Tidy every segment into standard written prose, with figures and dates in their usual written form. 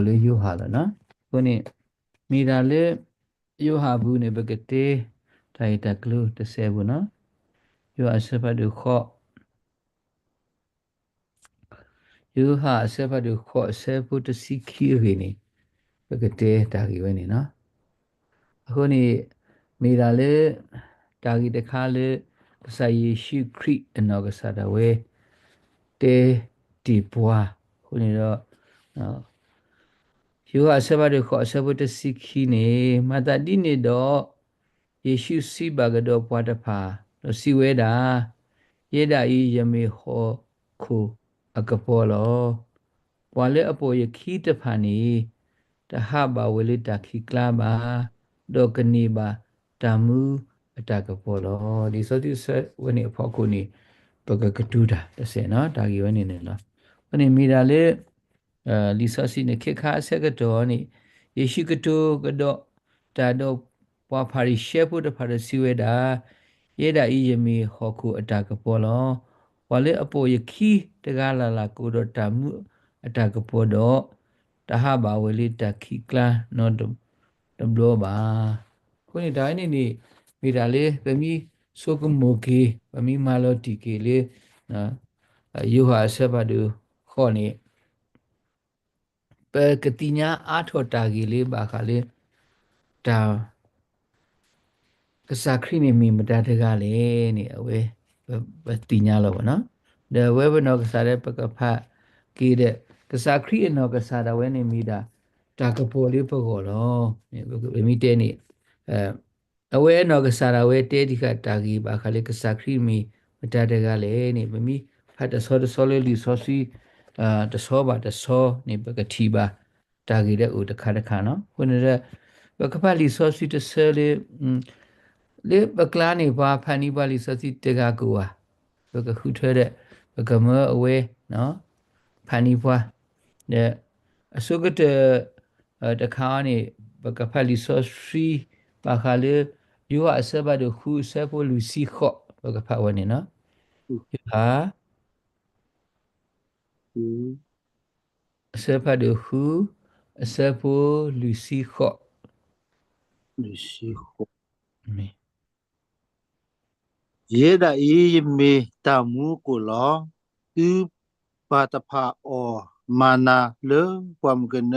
le yo ha la na ko ni mi da le yo ha bu ne ba ke te tai ta klu te se bu na yo a se pa du kho yo ha se pa du kho se pu te si khi ri ni ba ke te ta gi we ni na ko ni mi da le ta gi te kha le sa ye shi kri no ka sa da we te ti pwa ko ni ro yo a se pa du kho se pu te si khi ni ma ta di ni do ယေရှုစီပါကတော့ပွားတဖာစီဝဲတာယေဒာဤယမေဟောခုအကပေါ်လောပွာလေအပေါ်ယခိတဖာနီတဟဘာဝလေတခိကလာဘာဒေါကနီဘာတမူအတကပေါ်လောဒီစောတိဆဝနေအဖို့ကိုနီပကကတူတာတဆေနော်ဒါကြီးဝနေနေလားဝနေမိတာလေလီဆောစီနေခေခါဆက်ကတော့နိယေရှုကတော့တာတော့ပွာဖာရီရှေဖို့တဖာရစီဝဲတာယေဒာဤယမီဟောခုအတကပေါ်လောဝါလေအပေါ်ယခိတကားလာလာကိုတော့တမှုအတကပေါ်တော့တဟဘာဝလေတခိကလာနော်တဘလောပါခုနေတိုင်းနေမိတာလေဗမီဆိုကမိုကေဗမီမာလောတီကေလေနော်ယူဟာဆက်ပါတူခေါ်နေပဲကတိညာအာထောတာကြီးလေးပါခါလေးဒါကစားခရီနေမီမတတကလေနေအဝဲပဲတိညာလို့ဗောနော်ဒါဝဲဘနောကစားတဲ့ပကဖတ်ကြီးတဲ့ကစားခရီအနောကစားတာဝဲနေမိတာတာကပေါ်လေးပကောလောနေမိတဲနေအဝဲနောကစားတာဝဲတဲဒီကတာကြီးပါခါလေးကစားခရီမီမတတကလေနေမမီဖတ်တဆောလေးလီဆောစီတဆောပါတဆောနေပကတိပါတာကြီးတဲ့ဥတခါတခါနော်ခုနေတဲ့ဘကဖတ်လီဆောစီတဆဲလေးလေပကလာနေပါဖန်နီပါလီဆောစီတကကူဝါဘကခုထွဲတဲ့ဘကမအဝဲနော်ဖန်နီပွားတဲ့အစုကတဲ့တခါနေဘကဖတ်လီဆောစီပါခါလေယူအဆဘဒခုဆေပိုလူစီခော့ဘကဖတ်ဝနေနော်ဟာအဆဘဒခုအဆပိုလူစီခော့လူရှိခုမေ ယေဒာဤယမေတမှုကိုလောဥပါတဖာအောမာနာလေပွမ်ကန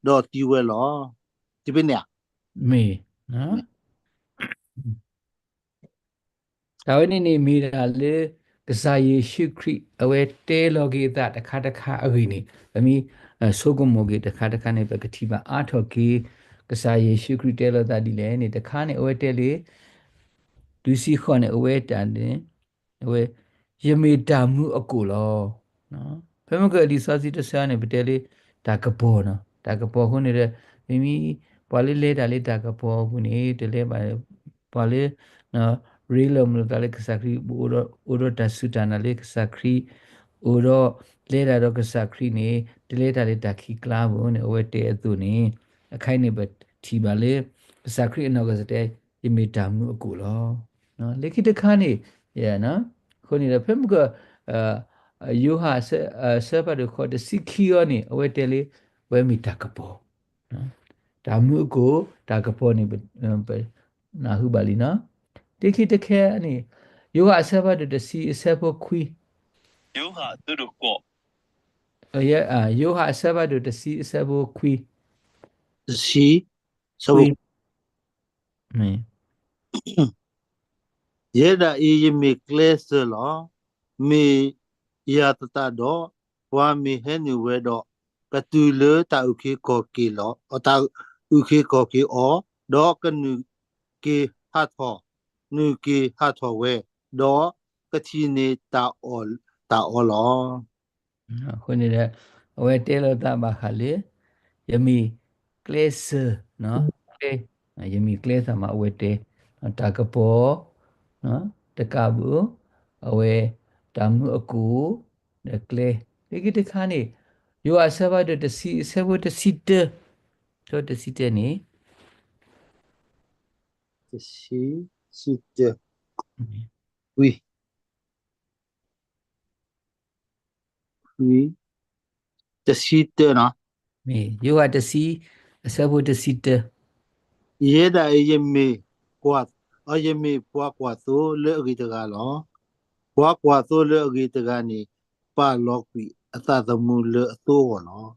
ဒေါ်တီဝဲလောဒီပညာမေနော်ဒါဝိနေနေမိတာလေကစားယေရှုခရစ်အဝဲတဲလောကေတာတခါတခါအဂိနေအမိဆိုကုမောကေတခါတခါနေပကတိပါအာထောကေကစားယေရှုခရစ်တဲလောတာဒီလေနေတခါနေအဝဲတဲလေဒူစီခွန်နေအဝဲတန်တယ်အဝဲယမေတာမှုအကိုလောနော်ဖဲမကဒီစာစီတဆာနေပတဲလေဒါကပေါ်နော်ဒါကပေါ်ခုနေတဲ့မိမိပွာလေးလေဒါလေးဒါကပေါ်ခုနေတလဲပါပွာလေးနော်ရီလမ်လို့တလည်းကစားခရီဘူရောတဆူတနာလေးကစားခရီအိုရောလေတာတော့ကစားခရီနေတလေတာလေးတခီကလာဘုံနေအဝဲတဲအသူနေအခိုင်နေပဲထီပါလေကစားခရီအနောက်ကစတဲ့ယမေတာမှုအကူလောနော်လေခိတခါနေရနော်ခုနေတယ်ဖဲမကယူဟာဆပ်ပါတော့ခေါ်တဲ့စီခီယောနေအဝဲတဲလေးဝဲမီတာကပေါ်နော်တာမှုကိုတာကပေါ်နေနာဟုပါလီနော်တိခိတခဲအနေယောဟာဆဘတ်တစီဆဘခွီယောဟာသူတို့ကောယောဟာဆဘတ်တစီဆဘခွီစီစဘခွီမေ ယေဒာဤယမေကလစလောမေယာတတတော့ဝါမေဟဲနူဝဲတော့ကတူလေတာဥခေကောကီလောအတာဥခေကောကီအောတော့ကနုကေဟာထောနုကေဟာထောဝဲတော့ကတိနေတာအောလော ခုနေတဲ့ဝဲတဲလို့တပါခါလေယမီကလေဆာနော်ကလေယမီကလေဆာမှာဝဲတဲတာကပေါ်နော်တကဘူးအဝဲတမှုအကူကလေဒီကိတခါနေယောအဆဘတ်တစီဆဘတ်တစီတတော့တစီတနေ Ceci, c'était, oui, oui, c'était, non, me you are the see sabo the see the 耶达耶米瓜，耶米瓜瓜多勒给这个咯，瓜瓜多勒给这个呢，把老鬼阿达姆勒多个咯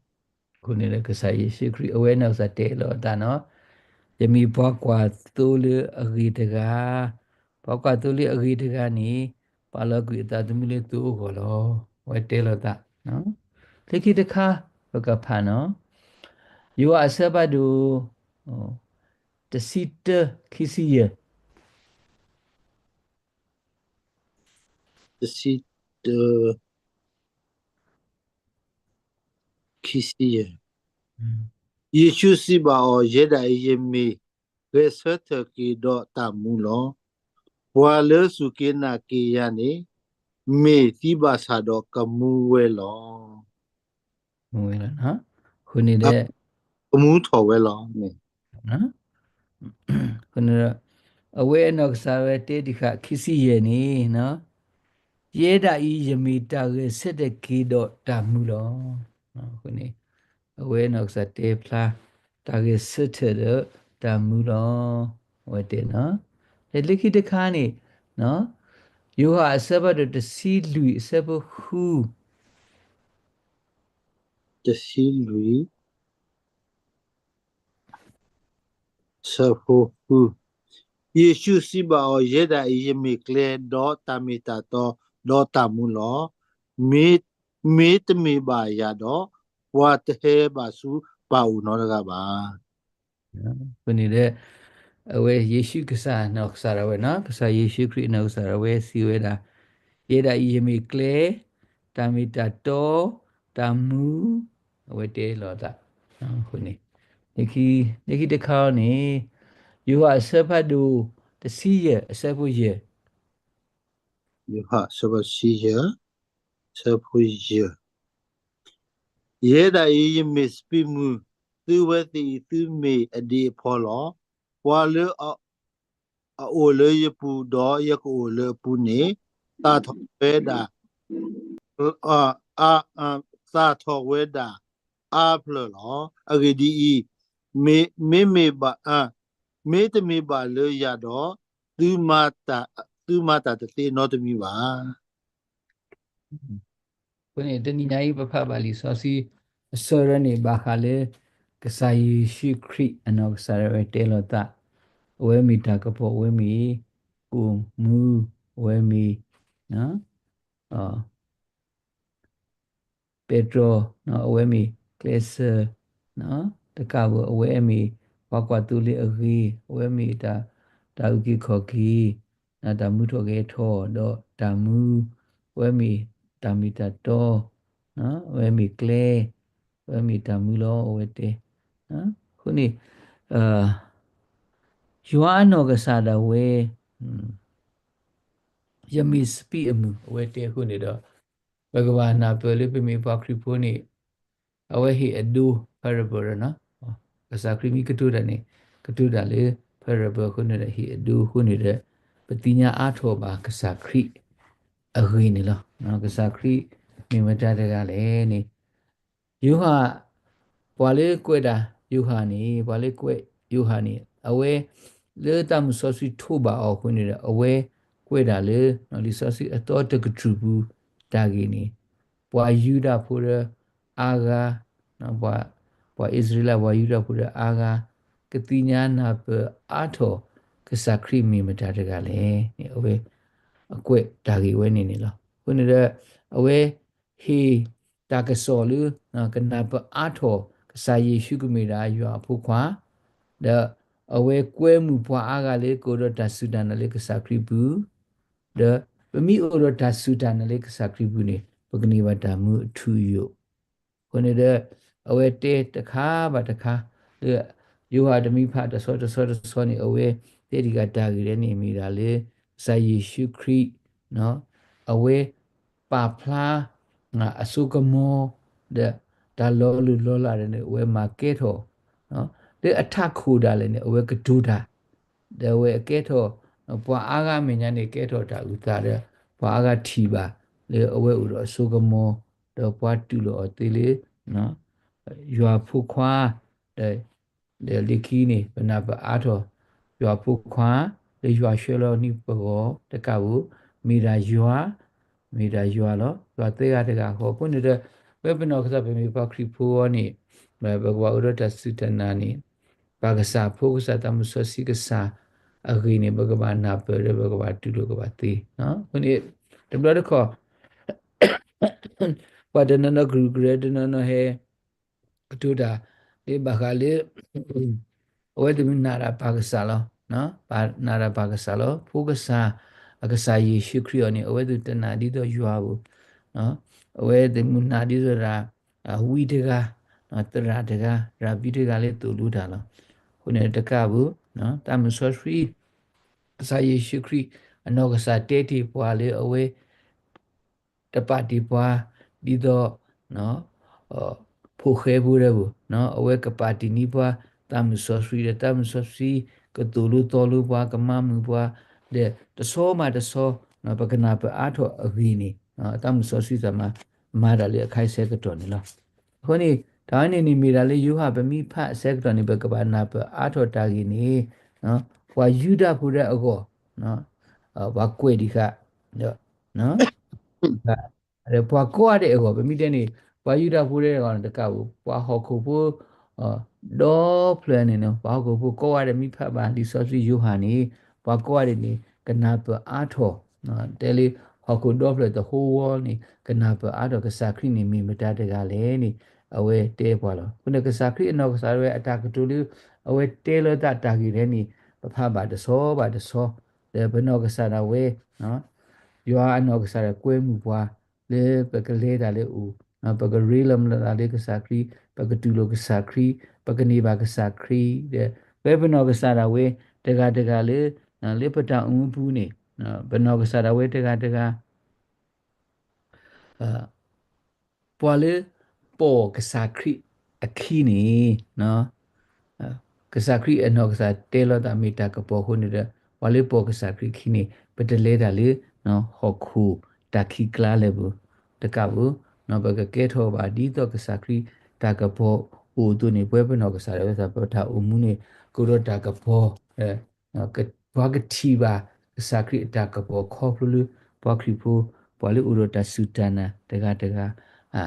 ，kune le kasa yesu kri awareness sa te lo ta no yami bwa kwa tu le agi de ga bwa kwa tu le agi de ga ni pa lo ku ta tu mi le tu ko lo wa te lo ta no le ki de kha ba ka pha no you are sabadu the sit kisi ye 这是的，其实耶，耶稣是把耶达耶米给舍特给到大姆咯，瓦勒苏给那给呀呢，米提巴萨到格姆维咯，mo la ha kune 啊，de 格姆托维咯，no kune awareness sa we te di kha kisi ye ni no 耶达伊耶米达个设的基督达姆咯，啊，可能我那个是德普拉，大个设的达姆咯，我的呢，那里去的看呢，喏，有啊，什么的西路，什么湖，这是lui 舍夫夫。耶稣是把我耶的耶米克勒多大米达多多大木罗米的米巴亚多我的黑巴苏巴乌诺个吧，可能的，我耶稣克萨那克萨拉维那克萨耶稣克里那克萨拉维西维达，耶达伊耶米克勒，达米达多，达姆，我的老大，啊，可能。Niki de kao ni you are sabadu the see sabu ye 有哈什么西耶什不耶耶的耶米斯比姆对我的对米a de 破了，我了我了也不多也个我了不呢，大头白的。sa tho we da a plo lo a ge di i me ba me te me ba le ya do tu ma ta te no te mi ba kone de ni nai pa pha bali so si sara ni ba kha le kasai shi kri anok sara te lo ta we mi ta ka po we mi ku mu we mi na Pedro no awemi Glaser no the kawa awemi wakwa tuli agi awemi ta uki koki na ta mu to ge tho do ta mu awemi ta mi ta to no awemi clay awemi ta mu lo awete no khuni yuan no ga sa da we yami spi amu awete khuni do bhagavana pele pe mi pakri poni awe hi adu parable na kasa krimi katuda ni katuda le parable ko ne hi adu ko ne de patinya atho ba kasa kri agui ni lo na kasa kri mi mata de ga le ni yu ha bwa le kwet da yu ha ni bwa le kwet yu ha ni awe le tam so si tho ba o ko ne de awe kwet da le no li so si ato de kutru bu da gi ni bwa yu da pho de aga na bwa Israel bwa Yuda pura aga katinya na pa atho kasakri mi mata daga le ni awe akwe dagi we ni lo kuni da awe he ta ka so lu na kana pa atho kasa Yesu ku mi da yu phu khwa da awe kwe mu bwa aga le ko do ta sudan le kasakri bu da mi o do ta sudan le kasakri bu ni pagni wa da mu thu yu คนนี้เด้อเอาไว้เตะตะขาบัดตะขาเด้อยูฮาดมีพาตะซอตะซอตะซอนี่เอาไว้เตะดิกาตากีเรนี่มีดาเลไซเยซูคริสต์เนาะเอาไว้ปาพลาငါအစုကမောတဲ့ဒါလောလူလောလာတဲ့ဝဲမှာကဲထောနော်တဲ့အထခုတာလည်းနဲ့ဝဲကဒူတာတဲ့ဝဲကဲထောပွာအားကမညာနေကဲထောတာဥတာတဲ့ပွာအားကထီပါလေအဝဲဥတော့အစုကမောတော့ပွားတူလို့အသေးလေးနော် ရွာဖူခွာတဲ့လေကီနေဘနာပအားတော်ရွာဖူခွာလေရွာရွှဲလောနိဘောတကဘူးမိရာရွာလောရွာသေးရတကဟောခုနေတဲ့ဝေဘနောကစားပေမီပါခရီဖူဝနိဘဂဝါဥရတစုတနာနိပါကစားဖူကစားတမှုစစီကစားအဂိနေဘဂဝါနာပရဘဂဝါတူလကဘာတိနော်ခုနေတဘလတခေါ်ပဒနနဂရုဂရဒနနဟေတူတာဒီဘခါလေးဝေဒမနာရာပါကစားလောနော်ပါနာရာပါကစားလောဖူကစားအကစားယေရှုခရစ်အဝေဒတနာဒီတော့ယူဟာဘူးနော်အဝေဒမနာဒီဆိုတာဝီတကနော်တရာတကရာဘီတကလေးတူလူတာလောခုနေတကဘူးနော်တမဆွဖရီအစာယေရှုခရစ်အနောကစားတေတီပွာလေးအဝေတပတိပွာဒီတော့နော်ဖိုခဲဘူးရဘူးနော်အဝဲကပါတီနီပွာတမဆွဖရီတမဆွဖရီကတူလူတော်လူပွာကမမှုပွာတဲ့တဆောမှာတဆောနော်ပကနာပအားထောအဂီနီတမဆွဖရီသမာမာရလေအခိုက်ဆဲကတော်နီလားခုနေဒါနေနေမိတာလေယူဟာဗမိဖတ်ဆဲကတော်နေဘကဘာနာပအားထောတာဂီနီနော်ဟွာယူဒဖူတဲ့အကောနော်ဘာကွေဒီခနော်အဲ့ပွားကိုရတဲ့အောဗမိတဲ့နေပွာယူတာဖိုးတဲ့ကောင်တကဘူးပွာဟောခုဖို့ဒေါ်ပလန်နေနော်ပွာခုဖို့ကိုရတဲ့မိဖတ်ပါဒီဆော့စီယူဟာနေပွာကိုရတဲ့နေကနာပအားထောနော်တယ်လီဟောခုဒေါ်ပလန်တဟိုဝေါ်နေကနာပအားတော်ကစားခရိနေမိမတတကလည်းနေအဝဲတဲပွာလောခုနကစားခရိအနောကစားရဲအတာကတူလူအဝဲတဲလတာတာကြီးတဲ့နေပဖပါတဆောပါတဆောတဲ့ဘနောကစားရဝဲနော်ရွာအနောကစားရကွဲမှုပွားလေပကလေးတာလေဦးပကရီလမ်လာလေကစားခရီပကတူလိုကစားခရီပကနေပါကစားခရီတဲ့ဘဲဘနောကစားရဝဲတကလေလေပတအုံးဘူးနေဘနောကစားရဝဲတကပွာလေပေါ်ကစားခရီအခီနေနော်ကစားခရီအနောကစားတဲလတာမီတာကပေါ်ခုနေတဲ့ဝါလေပေါ်ကစားခရီခီနေပတလဲတာလေနော်ဟောခုတခိကလာလေဘူးတကဘူးနော်ဘကကဲထောပါဒီတော့ကစားခရီတာကပေါ်ဟိုသူနေပွဲပနောကစားရဲစားပထအုံမှုနေကိုတော့တာကပေါ်နော်ကဘာကတိပါကစားခရီတာကပေါ်ခေါဖလူပွားခရီဖို့ပွာလေဥရတဆူတနာတကအာ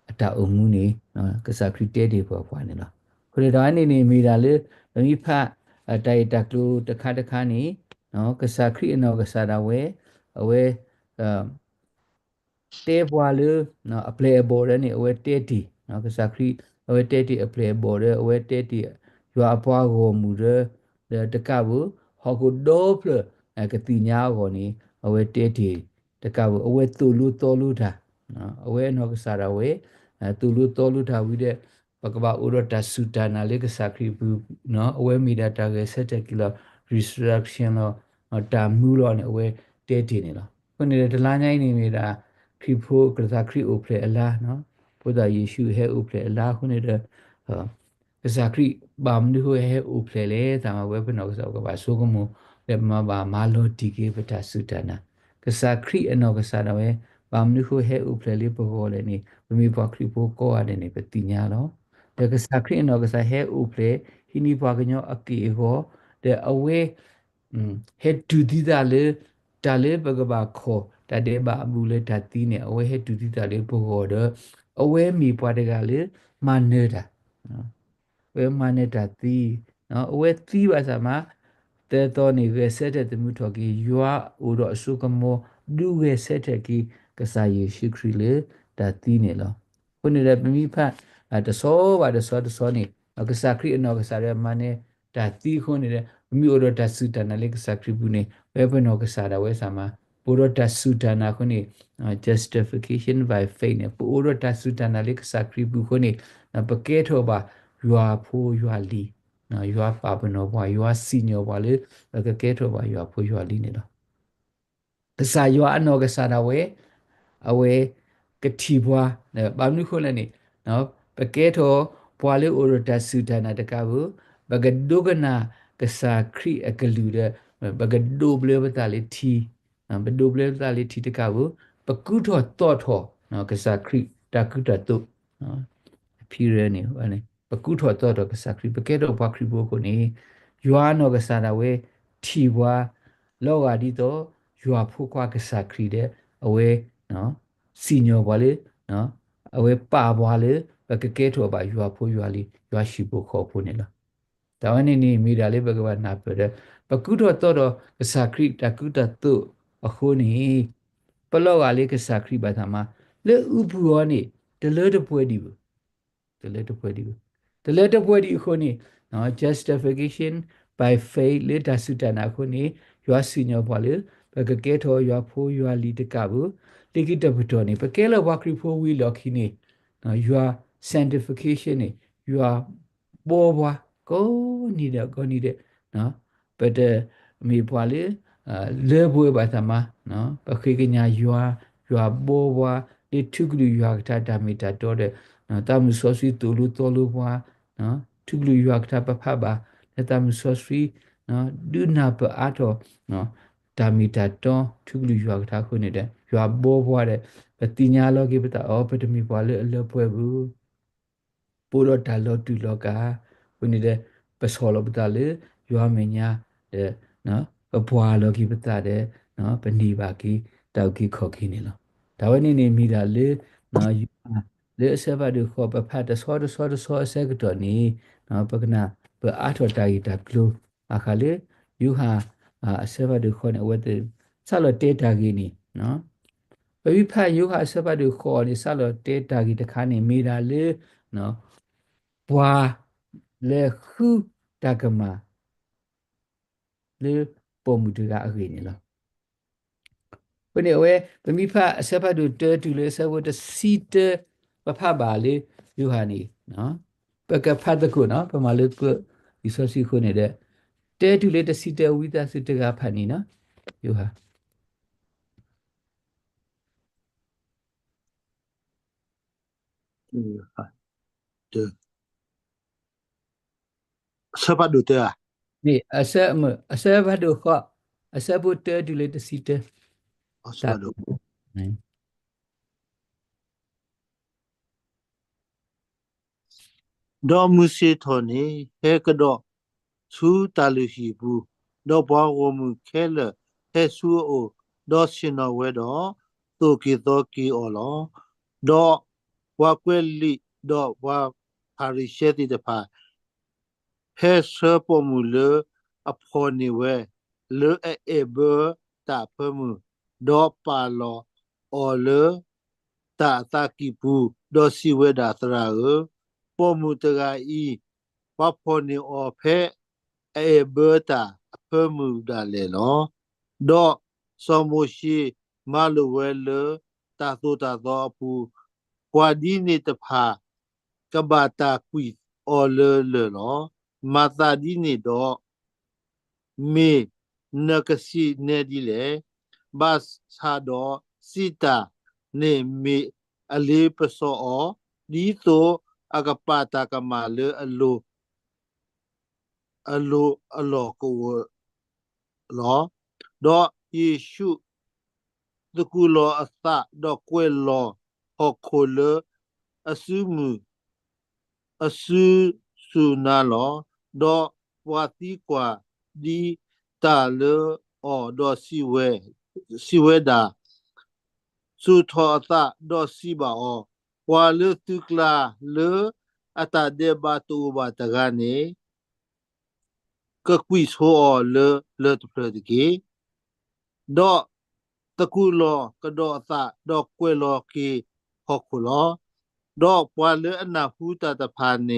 အတာအုံမှုနေနော်ကစားခရီတဲတွေပွားနေလားခရတော်အနေနဲ့မိတာလေမိဖတိုင်တက်လူတခါနေနော်ကစားခရီအနောကစားတာဝဲအဝဲတဲပွားလေနော်အပလေဘော်ရနေအဝဲတဲတီနော်ကစားခရီအဝဲတဲတီအပလေဘော်ရအဝဲတဲတီရွာပွားကိုမူရတကဘူးဟောကိုဒိုဖလကတိညာကိုနေအဝဲတဲတီတကဘူးအဝဲတူလူတော်လူတာနော်အဝဲနော်ကစားတာဝဲတူလူတော်လူတာဝိတဲ့ပကဘာဥရတဆူတနာလေကစားခရီဘူးနော်အဝဲမီဒါတာက7ကီလို restriction တော့တာမူတော့နေအဝဲတဲတီနေလားခုနေတဲ့ဒလာညိုင်းနေနေတာခရီဖိုကစားခရီအိုဖလေအလားနော်ဘုရားယေရှုဟဲအိုဖလေအလားခုနေတဲ့ကစားခရီဘာမနုဟဲအိုဖလေလေတာမဝဲပနောကစားကဘာဆိုကမလေမဘာမာလိုတီကေပတာစုတနာကစားခရီအနောကစားတော့ဘာမနုဟဲအိုဖလေလေပေါ်လေနေဘမီပွားခရီဖိုကောရတယ်နေပတိညာလောတဲ့ကစားခရီအနောကစားဟဲအိုဖလေဟိနီပွားကညောအကေကိုတဲ့အဝဲဟက်တူဒီဒါလေဒါလေဘဂဘာခောတတဲ့ဘာဘူးလေတတိနေအဝဲဟက်တူဒီဒါလေပို့တော့အဝဲမီပွားတကလေမနေတာနော်ဝဲမနေတာတီနော်အဝဲတီပါစမှာတဲတော်နေဝဲဆက်တဲ့မှုတော်ကြီးယွာဦးတော့အစုကမောဒူဝဲဆက်တဲ့ကြီးကစားယေရှုခရစ်လေတတိနေလောခုနေတဲ့ပမိဖတ်တဆောပါတဆောနေကစားခရစ်အနောကစားရမနေတတိခုနေတဲ့မိအိုတော့တဆုတနာလေကစားခရစ်ဘူးနေဝဲဘနောကစားတာဝဲစာမှာပုရတဆုတနာခုနေ justification by faith နေပုရတဆုတနာလေကစားခရစ်ဘူးခုနေပကဲထောပါရွာဖိုးရွာလီနော်ရွာပါပနောဘွားရွာစီညောဘွားလေကကဲထောပါရွာဖိုးရွာလီနေတော့ကစားရွာအနောကစားတာဝဲအဝဲကတိဘွားဘာနုခုလည်းနေနော်ပကဲထောဘွားလေဥရတဆုတနာတကဘူးဘဂဒုကနာကစားခရီအကလူတဲ့ဘဂဒိုဘလေဘတာလေတီဘဒိုဘလေဘတာလေတီတကဘူးပကုထောတော့ထောနော်ကစားခရီတကုတတုနော် period နေဟိုနေပကုထော်တော့ကစားခရီပကဲတော့ဘခရီဘိုကိုနေယွာနောကစားတာဝဲထီဘွာလောကဒီတော့ယွာဖို့ကွာကစားခရီတဲ့အဝဲနော်စီညောဘွာလေနော်အဝဲပါဘွာလေပကကဲထော်ပါယွာဖို့ယွာလီယွာရှိဖို့ခေါ်ဖို့နေလားတာဝနေနေမိတာလေးဘကဝနာပြတဲ့ပကုထော်တော့ကစားခရီတကုတတုအခုနေပလောကလေးကစားခရီပါသမာလေဥပူရောနေတလဲတပွဲဒီဘူးတလဲတပွဲဒီဘူးတလဲတပွဲဒီအခုနေနော် justification by faith လေတဆုတနာခုနေရွာစီညောပါလေဘကကဲထောရွာဖိုးရွာလီတကဘူးတိကိတပတော်နေပကဲလဝခရီဖိုးဝီလော်ခီနေနော်ရွာ sanctification နေရွာဘောဘွားကိုနေတဲ့နော်ပတဲ့အမေပွားလေလဲဘွေပါသမနော်ပခေကညာရွာဘောဘွားဒီထုကလူရွာကတာမီတာတော့တဲ့နော်တာမူဆောစီတူလူတော်လူဘွားနော်ထုကလူရွာကပဖပါလက်တာမူဆောစီနော်ဒုနာပအားတော့နော်တာမီတာတော့ထုကလူရွာကခုနေတဲ့ရွာဘောဘွားတဲ့ပညာလောကိပတာအောပတမီပွားလေအလပွဲဘူးပိုတော့တာလောတူလောကခုနေတဲ့ပစောလောပတာလေရွာမညာတဲ့နော်အပွားလောကိပတာတဲ့နော်ပဏိပါကိတောက်ကိခောခိနေလောဒါဝနေနေမိတာလေနော်လေအစဘဒုခောပဖတ်တဆောအစကတော့နေနော်ပကနာပအာထောတာဂီတာကလူအခါလေယူဟာအစဘဒုခောနေဝတ်ဆလတေတာဂီနီနော်ပဝိဖယုဟာအစဘဒုခောနေဆလတေတာဂီတခါနေမိတာလေနော်ဘွာလေခုတကမာလေပုံမှုတကအခေနေလားဘယ်နေဝဲပမိဖအစဖတ်တူတဲတူလေဆဝတ်စီတပဖပါလေယူဟာနီနော်ပကဖတ်တခုနော်ပမာလေကဒီဆိုစီခုနေတဲ့တဲတူလေတစီတဝိသစတကဖတ်နီနော်ယူဟာde sapa do te a นี่အစဖတ်တူခောအစဘုတဲတူလေတစီတ sapa do do musi thoni he kdo su talu hi bu do bwa wo mu khele he su o do sino we do to ki o lo do wa kwe li do wa hari she ti de pha he se po mu le a pho ni we le e be ta phe mu do pa lo o le ta ki bu do si we da tra e po mu ta ga i wa pho ni o phe e be ta phe mu da le lo do so mo shi ma lo we le ta so ta do pu kwa di ni ta pha ka ba ta kwi o le lo ma ta di ni do me na ka si ne di le ba sa do si ta ne me a le pa so o di so aga pa ta ka ma le a lo ko lo do Yeshu the kulo asa do kwe lo ho kole asumu asu su na lo do wati kwa di ta le o do si we da su tho asa do si ba o wa le tu kla le ata de ba tu ba ta ga ne ka kwi so o le tu pre de ki doตะกุลอกระดอสะดอกกวยลอกีฮอกคุลอดอกปวาเลอนาหูตาตะพานเน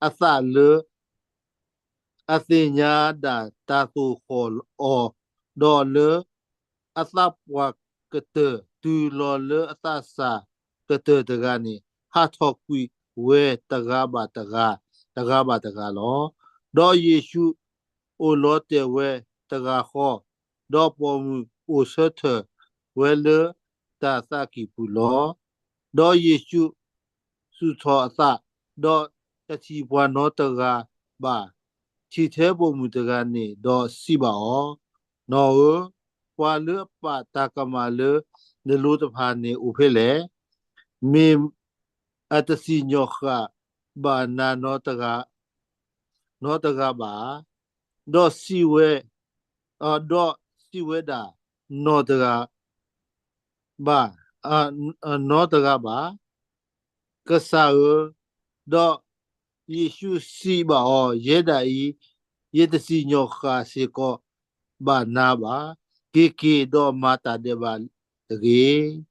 อะสะเลอะสิญาดาตาตูขออดอเลอะสะปวากะเตตูลอเลอะสะสะกะเตตะกานีฮาทอกุยเวตะกาบาตะกาลอดอเยซูโอโลเตเวตะกาขอดอปอมูโอเซเทဝဲလတာသကိပူလောဒေါ်ယေရှုစုသောအသဒေါ်တချီဘွာနောတကဘာချီသေးပုံမူတကနေဒေါ်စီပါအောနော်ဝါလပတာကမာလနလူတဖာနေဥဖေလေမေအတစီညောခ ba na no ta ga ba do si we do si we da no ta ga ba no ta ga ba ka sa do Yesu si ba ye da ye da si nyo kha se ko ba na ba ke do mata de ba ge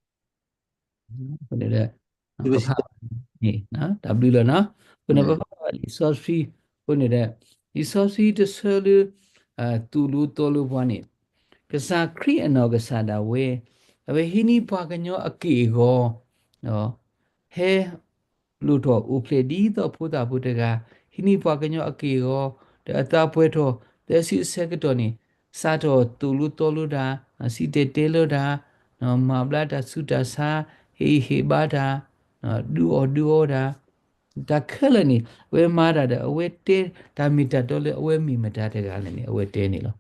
ခုနတဲ့ဒီ ပခနေနော် W လနော်ခုနပခလီဆော့ဖီခုနတဲ့လီဆော့ဖီတဆလူတူလူတော်လူဘွားနေကစားခရီအနော်ကစားတာဝဲအဝဲဟိနီပါကညောအကေကိုနော်ဟဲလူတော်ဥပလေဒီတော့ဖူတာဖူတကဟိနီပါကညောအကေကိုတဲ့အတာပွဲတော်တဲ့စီစက်တော်နေစားတော်တူလူတော်လူတာစီတေတေလို့တာနော်မဘလာတာစုတာစာဟေဘာတာဒူအောတာဒါခဲလနီဝဲမာတာတဲ့အဝဲတေဒါမီတာတော့လေအဝဲမီမတာတဲ့ကလည်းအဝဲတေနေလို့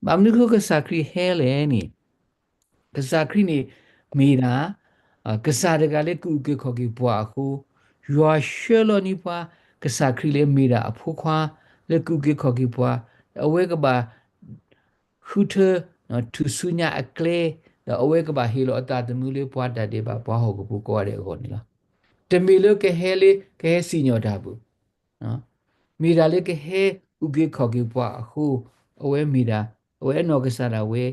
ဘာမလို့ကစားခရီဟဲလေနီကစားခရီနေမိတာကစားတကလည်းကုကခေါ်ကြီးပွားခုရွာရှဲလောနီပွားကစားခရီလေမိတာအဖို့ခွာလေကုကခေါ်ကြီးပွားအဝဲကပါခုထသူဆုညာအကလေအဝဲကပါဟီလိုအတာတမှုလေးပွားတတ်တယ်ပါပွားဟုတ်ကပူကောရတယ်ခေါ်နေလားတမီလို့ကဟဲလေးကဟဲစီညောတာဘူးနော်မိတာလေးကဟဲဥကေခေါ်ကေပွားအခုအဝဲမိတာအဝဲနော်ကစားတာဝဲ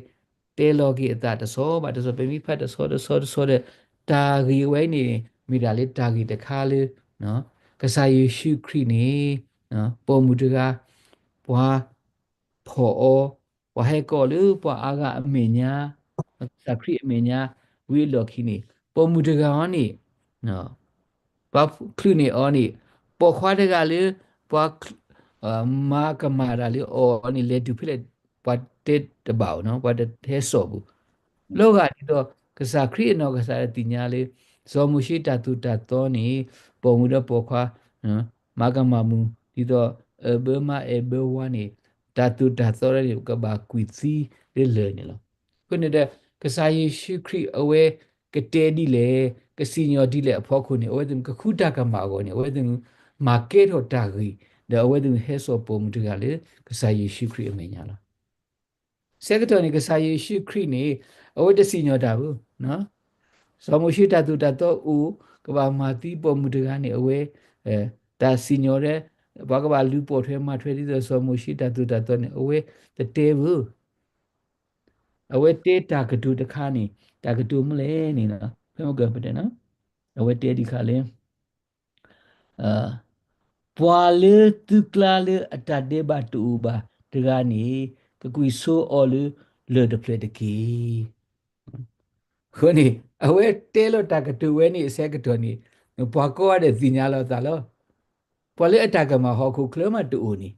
တဲလော်ကြီးအတာတဆောပါတဆောပမိဖတ်တဆောတဲ့တာဂီဝဲနေမိတာလေးတာဂီတခါလေးနော်ကစားယေရှုခရစ်နေနော်ပေါ်မူတကားပွားဖော်အောဝဟဲကောလူပွားအားကအမေညာစခရစ်အမေညာဝီလော်ခီနေပေါ်မူတကားနေနော်ဘာခလူနေအော်နေပေါ်ခွားတကလေပွားမာကမာရာလေအော်နေလေဒူဖိလေပွားတက်တဘောနော်ပွားတက်ဟဲဆော့ဘူးလောကဒီတော့ကစားခရီးနော်ကစားတဲ့ညာလေးဇော်မရှိတတူတတော်နေပုံမှုတော့ပေါ်ခွာနော်မာကမာမူဒီတော့ဘမဘဝနေတတူတတော်ရဲ့ကဘာကွီစီလေလေနေလို့ခုနေတဲ့ကစားယေရှုခရစ်အဝဲကတဲဒီလေကစီညောဒီလေအဖို့ခုနေအဝဲသူကခုတကမာကိုနေအဝဲသူမာကက်တော့တာကြီးဒါအဝဲသူဟဲဆော့ပုံမှုတကလေကစားယေရှုခရစ်အမေညာလားစက္ကတော်နေကစားယေရှုခရစ်နေအဝတ်တစီညောတာဘူးနော်ဇောမရှိတတူတတော့ဦးကဘာမာတိပေါ်မူတကနေအဝဲဒါစီညောတဲ့ဘာကဘာလူပေါ်ထွဲမှာထွဲဒီဇောမရှိတတူတတော့နေအဝဲတဲဘူးအဝဲတဲတာကတူတခါနေတာကတူမလဲနေနော်ဖဲမကပတဲ့နော်အဝဲတဲဒီခါလဲအာပွာလေတုကလာလေအတတေဘတူဘာတကနေကကွီဆိုအော်လေဒပလက်တကီခုနေအဝဲတဲလို့တကတူဝဲနေအစက်ကတော်နေဘွာကောရတဲ့စီညာလို့သာလို့ပွာလေအတကမှာဟောခုကလမတူနေ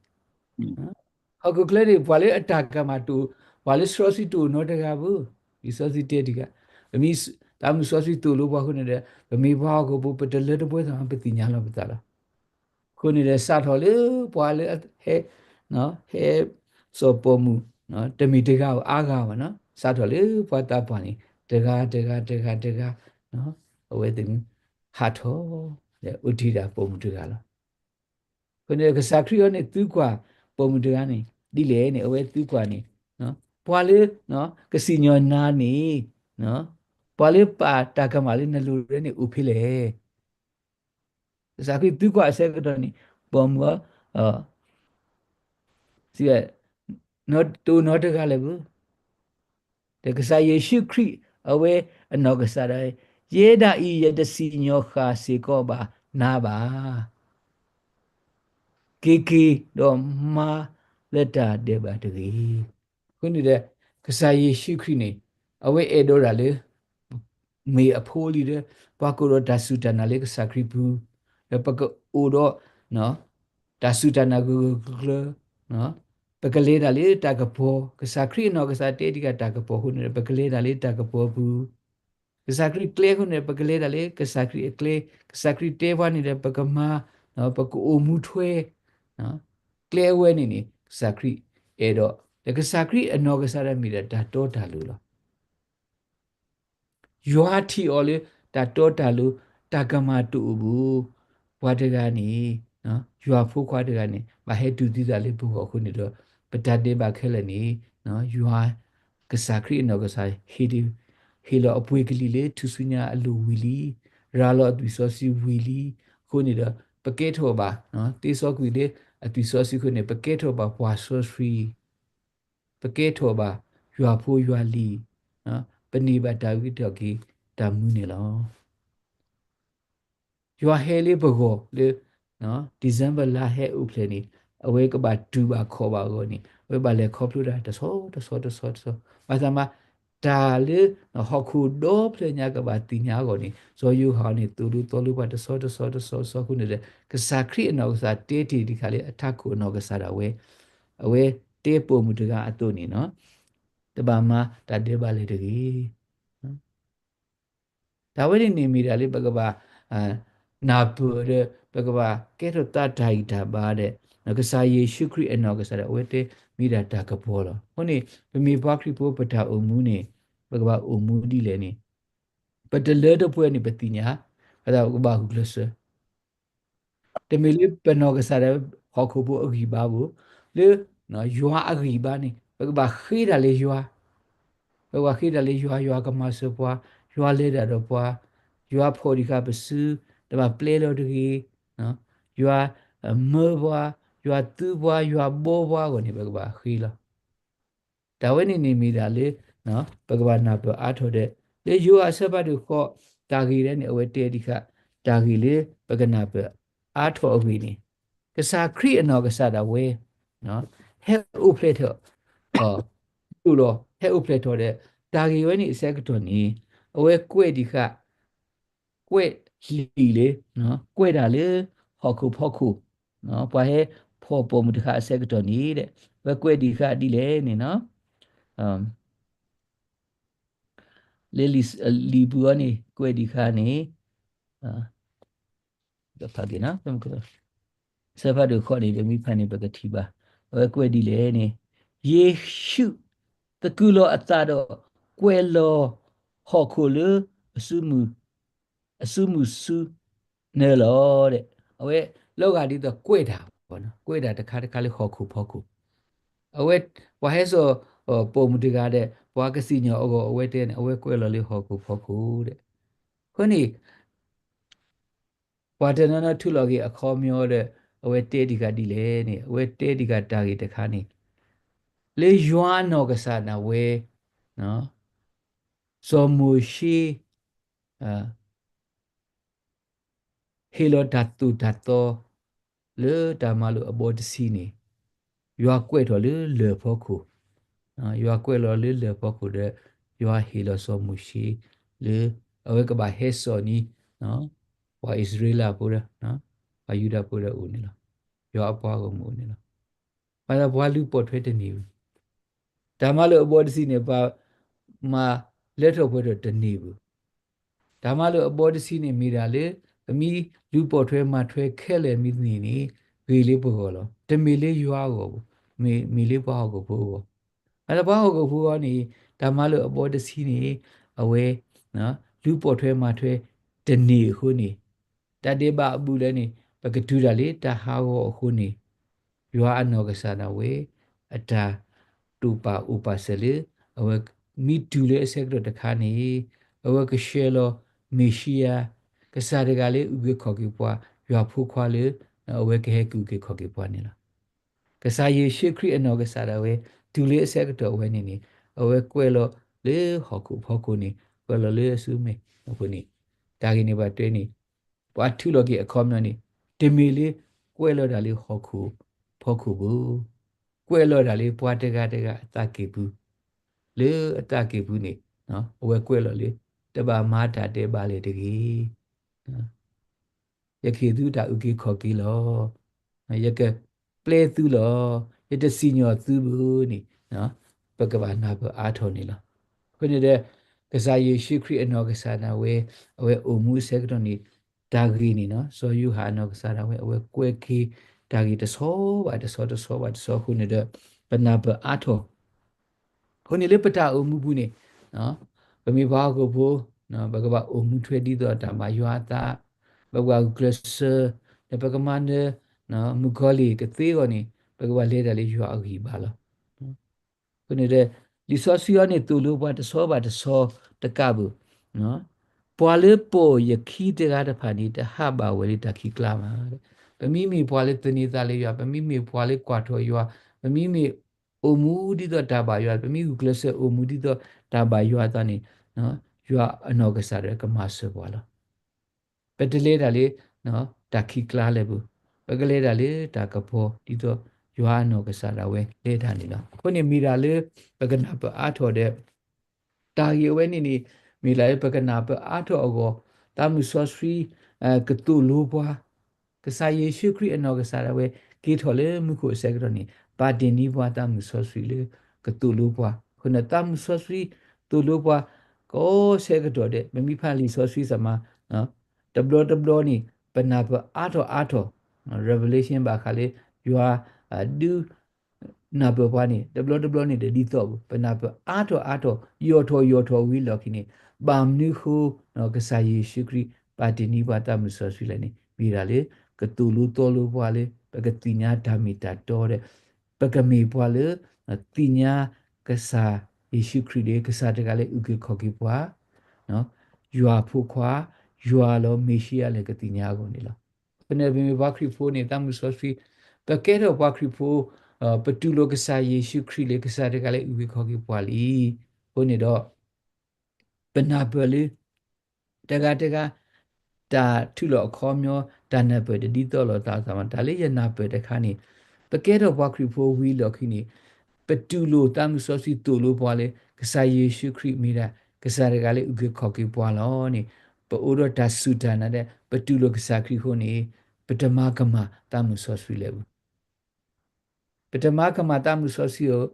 ဟောခုကလနေပွာလေအတကမှာတူပွာလေစရောစီတူနော်တကဘူးဒီစရောစီတဲဒီကအမီတာမစရောစီတူလို့ဘွာခုနေတဲ့ဗမီဘွာကိုပတလက်တပွဲသာပတိညာလို့ပတာလားခုနေတဲ့စတော်လေပွာလေဟဲနော်ဟဲစောပေါ်မူနော်တမီတကအားကားပါနော်စတော်လေပွာတာပွာနေတကားနော်အဝဲတင်ဟာထောတဲ့ဥတီတာပုံမှုတကားလားခုနေကစားခရီးနဲ့သူကွာပုံမှုတကားနေဒီလေနေအဝဲသူကွာနေနော်ပွာလေနော်ကစီညောနာနေနော်ပွာလေပါတာကမာလေးနလူရဲနေဥဖိလေကစားခရီးသူကွာအစက်ကတော့နေပုံမစီရနော်တူနော်တကားလည်းဘူးတကစားယေရှုခရစ်အဝဲအနောက်ကစားရဲယေဒာဤယတစီညောခါစေကောပါနာပါကေတော့မာလက်တာတဲ့ပါတည်းခုနေတဲ့ကစားယေရှုခရစ်နေအဝဲအေဒေါ်ရလေမေအဖိုးလီတဲ့ပါကိုတော့ဒါဆူတနာလေကစားခရစ်ဘူးပကအိုတော့နော်ဒါဆူတနာကူနော်ပကလေးဒါလေးတာကပေါ်ကစားခရစ်နော်ကစားတေဒီကတာကပေါ်ခုနေပကလေးဒါလေးတာကပေါ်ဘူးကစားခရစ်ကလေးခုနေပကလေးဒါလေးကစားခရစ်ကလေးကစားခရစ်တေဝါနေတဲ့ပကမာနော်ပကအိုမှုထွဲနော်ကလဲဝဲနေကစားခရစ်အဲ့တော့ကစားခရစ်အနော်ကစားရမိတဲ့ဒါတော့တာလို့လားယွာတီအော်လေဒါတော့တာလို့တာကမာတူဘူး ဘွားတကနေနော်ရွာဖိုးခွားတကနေမဟဲတူတီတာလေးဘုဟခုနေတော့ပတတ်တေးပါခဲလည်းနေနော်ရွာကစားခရီနော်ကစားဟီဒီဟီလောအပွေကလေးလေသူစညာအလူဝီလီရာလောအတူစောစီဝီလီခုနေတော့ပကက်ထောပါနော်တေးစောကွီလေအတူစောစီခုနေပကက်ထောပါဘွားစောစီပကက်ထောပါရွာဖိုးရွာလီနော်ပနိပါတာဝိတော်ကီတာမှုနေလောရွာဟဲလေးဘကောလေနော်ဒီဇင်ဘာလာဟဲဥပလေနီအဝဲကဘာတူပါခေါ်ပါကောနီဝဲပါလေခေါ်ဖလူတာတဆောဘာသာမဒါလေဟောခုဒိုပလညာကဘာတင်ညာကောနီဇောယူဟာနီတူလူတော်လူပါတဆောခုနေလေကစားခရီအနောက်ကစားတေးတီဒီခါလေအထက်ခုအနောက်ကစားတာဝဲအဝဲတေးပုံမှုတကအတုနီနော်တဘာမဒါတေးပါလေတကြီးနော်ဒါဝဲနေမိတာလေပကဘာအာနာပူရပကဘာကဲတော့တတိုင်တာပါတဲ့နကစားယေရှုခရစ်အနောက်ကစားတဲ့ဝဲတေမိတာတာကပေါ်တော့ဟိုနေပမီဘွားခရစ်ပိုးပတာအုံမှုနေပကဘာအုံမှုဒီလေနေပတလေတော့ပွဲနေပတိညာအဲ့ဒါကဘာဟုကလစတမီလေးပနောကစားတဲ့ဟောခုပိုအဂီဘာဘူးလေနော်ယွာအဂီဘာနေပကဘာခိတာလေယွာပကဘာခိတာလေယွာကမဆပွားယွာလေတာတော့ပွားယွာဖော်ဒီကပစူတမပလေလို့တကြီးနော်ယွာမေဘွားယွာတူဘွားယွာဘောဘွားကိုနေပကဘာခိလာဒါဝဲနေမိတာလေနော်ပကဘာနာပအားထော်တဲ့လေယွာဆဘတ်ကိုခေါ်တာဂီတဲ့နေအဝဲတဲဒီခတာဂီလေပကနာပအားထော်အဝီနေကစားခရီအနော်ကစားတာဝဲနော်ဟဲဥပလက်တော့အော်သူ့တော့ဟဲဥပလက်တော့တဲ့တာဂီဝဲနေအစက်ကတော့နေအဝဲကွဲ့ဒီခကွဲ့လီလေနော်ကွဲ့တာလေဟောက်ခုဖောက်ခုနော်ပွားဟဲဖော်ပုံမတခအစက်ကတော့နေတဲ့ဝဲကွဲ့ဒီခဒီလေနေနော်အမ်လေလီဘူအနေကွဲ့ဒီခနေအာဒါဖာကိနော်ဆဘတ်တို့ခေါ်နေတယ်မိဖန်နေပကတိပါဝဲကွဲ့ဒီလေနေယေရှုတကူလောအတာတော့ကွဲလောဟောခုလအစုမှုစုနေလောတဲ့အဝဲလောက်ကဒီတော့ကွဲ့တာပေါ့နော်ကွဲ့တာတခါလေးဟောခုဖောခုအဝဲဝါဟဲဆိုပုံမတကားတဲ့ဘွားကစီညောအကောအဝဲတဲ့အဝဲကွဲ့လောလေးဟောခုဖောခုတဲ့ခွနိဘွာတနနထုလော်ကြီးအခေါ်မျောတဲ့အဝဲတဲဒီကဒီလေနေအဝဲတဲဒီကတာကြီးတခါနေလေယွာနောကဆာနာဝဲနော်ဇော်မူရှိအာဟေလိုဓာတုဓာတောလေတာမလိုအဘောတစီနေရွာကွဲ့တော်လေဖို့ခုရွာကွဲ့လောလေဖို့ခုတဲ့ရွာဟေလိုဇော်မူရှိလေအဝဲကဘာဟဲဆောနီနော်ဝါဣသရေလပူရနော်ဝါယူဒပူရဦးနေလားရွာအပွားကိုမူနေလားဘာသာဘွားလူပေါ်ထွဲတဲ့နေဘူးဒါမှလို့အဘောတစီနေပါမာလက်ထောက်ဖွဲ့တော့တနေဘူးဒါမှလို့အဘောတစီနေမိတာလေသမီးလူပေါ်ထွဲမှာထွဲခဲလေမိနေနေဝေလေးပေါ်လောတမီလေးရွာကိုမီလေးပွားကိုဘိုးအဲ့ဒါပွားကိုဘိုးကနေဒါမှလို့အဘောတစီနေအဝဲနော်လူပေါ်ထွဲမှာထွဲတနေခုနေတတေဘအပူလည်းနေပကတူတာလေတဟာကိုခုနေရွာအနောကစားနာဝေအတာတူပါဥပါစလေအဝဲမီတူလေအစက်တော့တခါနေအဝဲကရှဲလောမေရှိယာကစားရကလေဥပခေါ်ကိပွားရွာဖူးခွာလေအဝဲကဟဲကူကိခေါ်ကိပွားနေလားကစားယေရှုခရစ်အနောကစားတာဝဲတူလေအစက်တော့ဝဲနေနေအဝဲကွဲလောလေဟောက်ကူဖောက်ကူနေကွဲလောလေဆူမေအခုနေဒါကိနေပါတွဲနေပွားထူလောကိအခေါ်မျိုးနေတမီလေးကွဲလောတာလေးဟောက်ကူဖောက်ခုဘူးကွဲလောတာလေးပွားတကအတကေဘူးလေအတကေဘူးနေနော်အဝဲကွဲလောလေတဘာမာတာတဲပါလေတကြီးယခေသူတာဥကိခေါ်ကီလောယကပလေသူလောယတစီညောသူဘူးနိနော်ပကဘာနာပအားထော်နေလောခုနေတဲ့ကစားယေရှုခရစ်အနောကစားနာဝဲအဝဲအမှုစက်ကတော်နိဒါဂရီနိနော်ဆိုယူဟာနောကစားနာဝဲအဝဲကွဲခီဒါဂီတဆောခုနေတဲ့ပနာပအားထော်ခုနေလေပတာအမှုဘူးနိနော်ဗမေဘာကိုဘူးနော်ဘကဘာအမှုထွဲဒီတော့တာမယွာတာဘကဘာဂရစ the Pagaman, no, Mugoli, the Theoni, Pagawale, you are a bala. When it is Sosioni to look what the saw the Kabu, no? Poalepo, ye key the other pani, the haba, where it a key clama. The mimi poalitani, you are, the mimi poali quattro, you are, the mimi omudi the taba, you are, the mimi glose omudi the taba, you are done, no? You are an augustar, a master walla. Petelele, no, taki clalebu. Bagalele, takapo, dito, you are no gasarawe, later, when you mirale, baganapa ato de. Tagi weni ni milai pakanapa ato ogo tamu sosri ketulu bua kesa Yesu Kri eno kesara we kitole muko segroni pa deni bua tamu sosri le ketulu bua kuna tamu sosri tulu bua ko segdo de memi pali sosri sama dablo ni panapa ato revelation ba khale you are do na be wani de ni de dito panapa ato yoto wi lokini bam ni khu no kasa Yesu Kri pa deni bua tamu sosri le ni mirale ketulu tolu puale pagatinya damita tore pagami puale tinya kesa Yesu Kride kesa tegale uke koki pua no yua pukwa yua lo meshia le katinya go nila pene bimi bakri pu ni tamu sosfi pakero bakri pu patulo kesa Yesu Kride kesa tegale uke koki puali hone do penabele tega ta tulo khomyo ta na pe di to lo ta sama ta le ya na pe de khani pe ke do bwa kri pho wi lo khini pe tu lo ta mu so si to lo bwa le ksa Yesu Kri mi da ksa de ga le u ke kho ki bwa lo ni pe o ro ta su ta na de pe tu lo ksa kri ho ni pe ta ma ka ma ta mu so si le bu pe ta ma ka ma ta mu so si o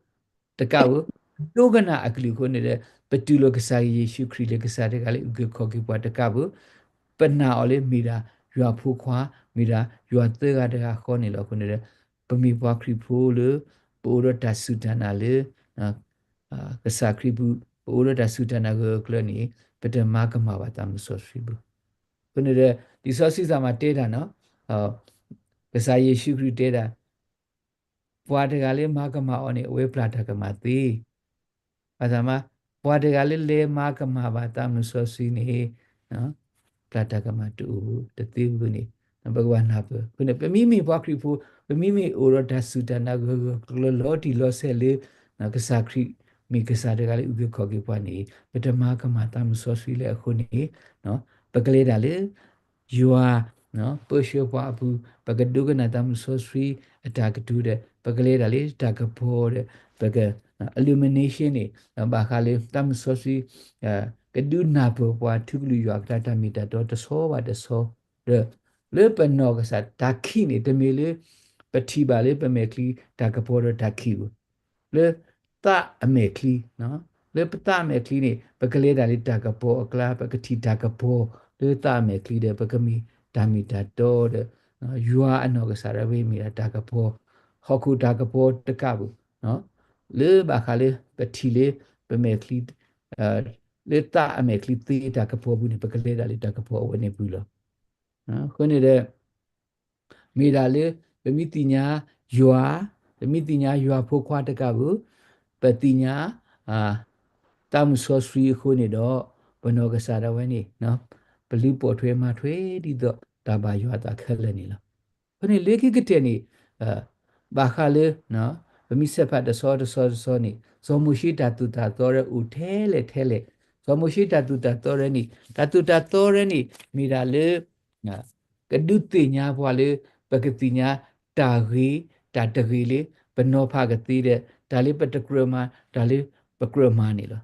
ta ka wo do ga na akli ho ni de pe tu lo ksa Yesu Kri le ksa de ga le u ke kho ki bwa ta ka buပနာအော်လေမိတာရွာဖိုးခွာမိတာရွာသေးကတည်းကခေါ်နေလို့ခုနေတဲ့ပမီပွားခရီဖိုးလေပိုရတဆူတနာလေကစားခရီဘူးပိုရတဆူတနာကိုကလနီပဒမကမှာပါတမ်းဆိုရှိဘူးခုနေတဲ့ဒီဆောစီစာမှာတဲတာနော်ကစားယေရှုခရစ်တဲတာပွားတကလေးမကမှာအော်နေအဝေးပလာတကမှာသေးဘာသာမှာပွားတကလေးလေမကမှာပါတမ်းဆိုရှိနေနော် plata kama tu te tiu ni bhagwan na pe kune pe mi bakri phu pe mi oro dasuta na go lo ti lo se le na ka sakri mi ka sa de ga le u ke kho ke pa ni pe ta ma kama ta mu so swi le khu ni no pe kle da le you are no pusho pa bu pe ka du ka na ta mu so swi ata ka du de pe kle da le ta ka pho de pe ka illumination ni ba kha le ta mu so swiကဒုနာပပွားထုလူယောကတမီတတော်တဆောပါတဆောလေပနောကစားဒါခိနေတမီလေပတိပါလေပမေကလီဒါကပေါ်ဒါခိဘူးလေတအမေကလီနော်လေပတအမေကလီနေပကလေးဒါလေးဒါကပေါ်အကလာပကတိဒါကပေါ်လေတအမေကလီတဲ့ပကမီဒါမီတတော်တဲ့ယူအာအနောကစားရဝေးမီဒါကပေါ်ဟောကူဒါကပေါ်တကဘူးနော်လေဘာခါလေပတိလေပမေကလီလေတာအမေကလီတီတာကပေါ်ဘူးနေပကလေးဒါလေးတာကပေါ်ဝနေဘူးလို့နော်ခုနေတဲ့မိဒါလေဗမိတိညာယွာဗမိတိညာယွာဖို့ခွားတကဘူးပတိညာတမ်ဆောစရီခုနေတော့ဘနောကစားရဝဲနေနော်ပလူပေါ်ထွေးမထွေးဒီတော့တဘာယွာတာခက်လဲနေလားခုနေလေခိကတဲ့နေဘာခါလေနော်ဗမိဆက်ဖတ်တဆောနေဇောမရှိတတူတာတော့ရဦးထဲလေဇောမရှိတတူတာတော့ရနေတတူတာတော့ရနေမိရာလေကဒုတိညာဘွာလေပကတိညာတာဂီတာတဂီလေဘနောဖကတိတဲ့ဒါလေးပတကရမဒါလေးပကရမနေလား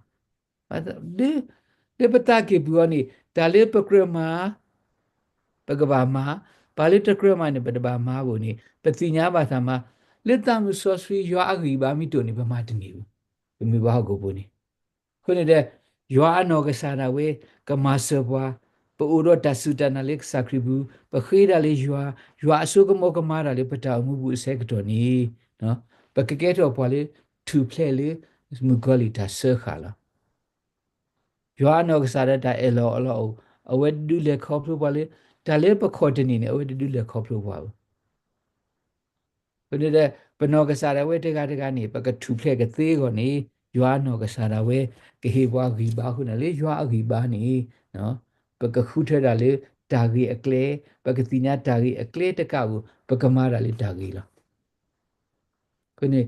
လေပတကေဘူနီဒါလေးပကရမပကဘာမပါဠိတကရမနေပတဘာမဘူနေပတိညာဘာသာမလက်တမှုဆောဆွေရွာအဂီဘာမီတိုနေဘမတနေဘူးမိဘဟကိုဘူနေခုနေတဲ့ရွာအနောကစားတာဝေကမဆဘွာပူရတဆုတနာလက်စခရီဘူးပခေရလေရွာအစုကမောကမာရလေပတာမှုဘူးဆက်တော်နီနော်ပကကဲတော့ပွာလေသူဖလဲလေမူဂလီတာဆခါလာရွာနောကစားတဲ့အလောအဝဲဒူလေခေါပလိုပွာလေ ဒါလည်းပခေါ်တနေနေအဝဲတူလက်ခေါ်လို့ပါဘူးဘယ်တဲ့ဘနောကစားရဝဲတကနေပကထူဖလက်ကသေးကောနေရွာနော်ကစားရဝဲကဟေဘွားဂီပါခုနလေရွာအဂီပါနေနော်ပကခုထတာလေတာဂီအကလေပကတိညာတာဂီအကလေတကောက်ပကမာတာလေတာဂီလားခုနေ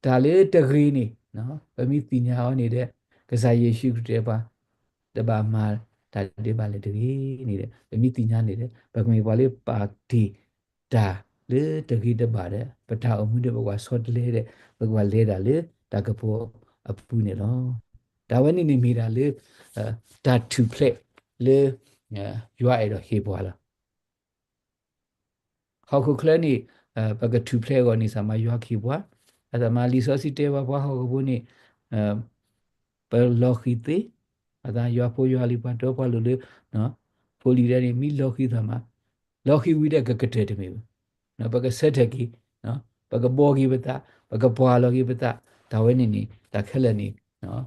ဒါလေတဂီနေနော်ပမိတိညာဟောနေတဲ့ကစားယေရှုခရစ်ပါတပါမှာဒါဒီပါလေတကြီးနေတယ်ပမိတိညာနေတယ်ပကမေပါလေပါတီဒါလေတကြီးတပါတဲ့ပထအမှုတဲ့ဘကွာဆော့တလေတဲ့ဘကွာလေတာလေဒါကပေါ်အပူနေတော့ဒါဝနေနေမိတာလေဒါတူဖလက်လေရွာအဲ့တော့ဟေးပွားလာဟောက်ခုကလနေပကတူဖလက်ကိုနေစမှာရွာခိပွားအဲ့ဒါမှလီစောစီတဲဘွားဟောကဘူးနေပလောခိတေအဲ့ဒါရွာဖိုးရွာလီပန်တော့ပွားလို့လေနော်ဖိုလီတဲ့မီလောခိသမှာလောခိဝိတဲ့ကကတဲ့တမေနော်ပကဆက်တကီနော်ပကဘောဂီပတာပကပွာလောဂီပတာဒါဝဲနေနေဒါခက်လက်နေနော်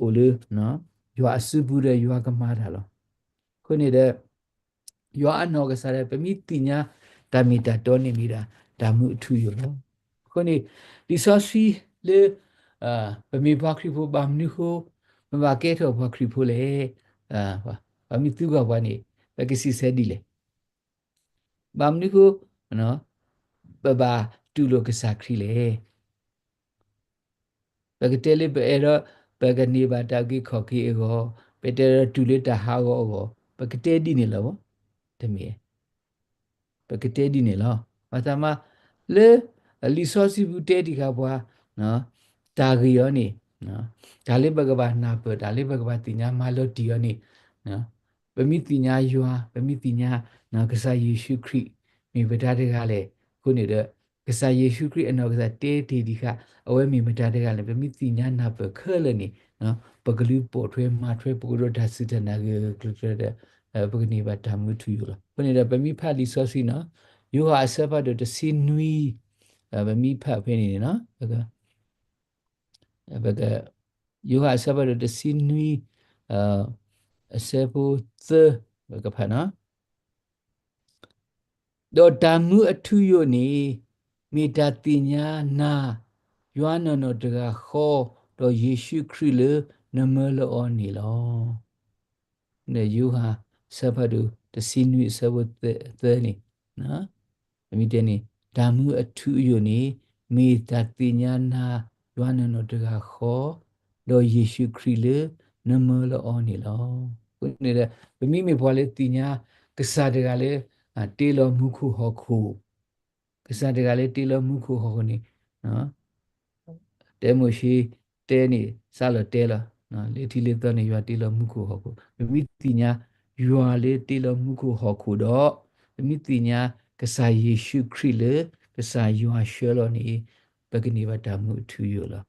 အိုလေနော်ရွာအစုဘူးတဲ့ရွာကမားတာလောခုနေတဲ့ရွာအနော်ကစားတဲ့ပမိတိညာဒါမီတာတော်နေမိတာဒါမှုအထူးရလောခုနေဒီဆောစီလေပမိဘခရီဖိုဘာမနုခိုမဘာကဲတော့ဘခရီဖိုလေပမိသူကဘာနေပကစီဆဲဒီလေဘာမနုခိုနော်ပဘာတူလိုကစားခရီလေပကတဲလေးပဲအဲ့တော့ပကနေပါတာကိခေါကိအေကိုပတဲတူလေးတဟာကိုပကတဲဒီနေလောတမီပကတဲဒီနေလောဘာသာမလေလီဆိုစီဘူးတဲဒီကဘွားနော်တာဂီယောနေနော်ဒါလေးပကဘာနာပဒါလေးပကဘာတင်ညာမလို့တီယောနေနော်ပမိတင်ညာယွာပမိတင်ညာနော်ကစားယေရှုခရစ်မိဗဒါတွေကလည်းခုနေတဲ့ကစားယေရှုခရစ်အနော်ကစားတဲတီဒီကအဝဲမိမတာတွေကလည်းပမိတင်ညာနာပခဲလနေနော်ပကလူပေါ်ထွဲမထွဲပကရဒါစစ်တနာကကလတဲ့ပကနေပါဓမ္မထူရလားခုနေတဲ့ပမိဖတ်လီဆိုစီနော်ယောဟာဆဘတ်တစီနွီဗမိဖတ်ဖိနေနော်ဘကယောဟာဆဘတ်တစီနွီအဆေဘူသဘကဖာနော်ဒေါ်တမှုအထုယနေမေတ္တာတင်ညာနာယောဟန်နောတကခေါ်တော့ယေရှုခရစ်လေနမလောနေလောနေယောဟာဆဘတ်တစီနွီဆဘတ်သနေနော်အမိတဲနေဓမ္မအထုယနေမေတ္တာတင်ညာနာယောဟန်နောတကခေါ်တော့ယေရှုခရစ်လေနမလောနေလောခုနေတဲ့ဗမိမေဖွာလေတင်ညာကစားတကလည်းတေလောမှုခုဟောခုကစားတကလည်းတေလောမှုခုဟောခုနေနော်တဲမိုရှိတဲနေစလတဲလာနော်လေထီလေတော့နေရွာတေလောမှုခုဟောခုမိတိညာရွာလေတေလောမှုခုဟောခုတော့မိတိညာကစားယေရှုခရစ်လေကစားရွာရှေလောနေပကနိဝတ္တမှုထူယောလာ